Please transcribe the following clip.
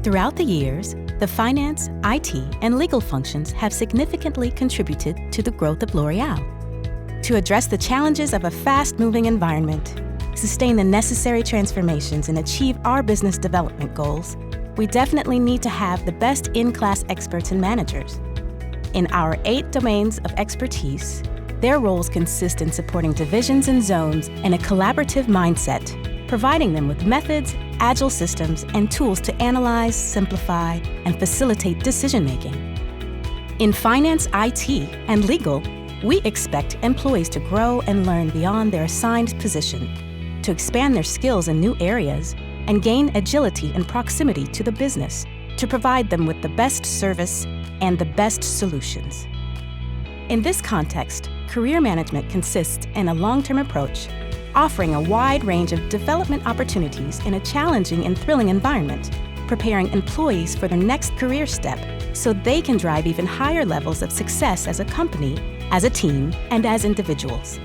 Throughout the years, the finance, IT, and legal functions have significantly contributed to the growth of L'Oréal. To address the challenges of a fast-moving environment, sustain the necessary transformations, and achieve our business development goals, we definitely need to have the best in-class experts and managers. In our 8 domains of expertise, their roles consist in supporting divisions and zones in a collaborative mindset, providing them with methods, agile systems, and tools to analyze, simplify, and facilitate decision-making. In finance, IT, and legal, we expect employees to grow and learn beyond their assigned position, to expand their skills in new areas, and gain agility and proximity to the business to provide them with the best service and the best solutions. In this context, career management consists in a long-term approach, offering a wide range of development opportunities in a challenging and thrilling environment, preparing employees for their next career step so they can drive even higher levels of success as a company, as a team, and as individuals.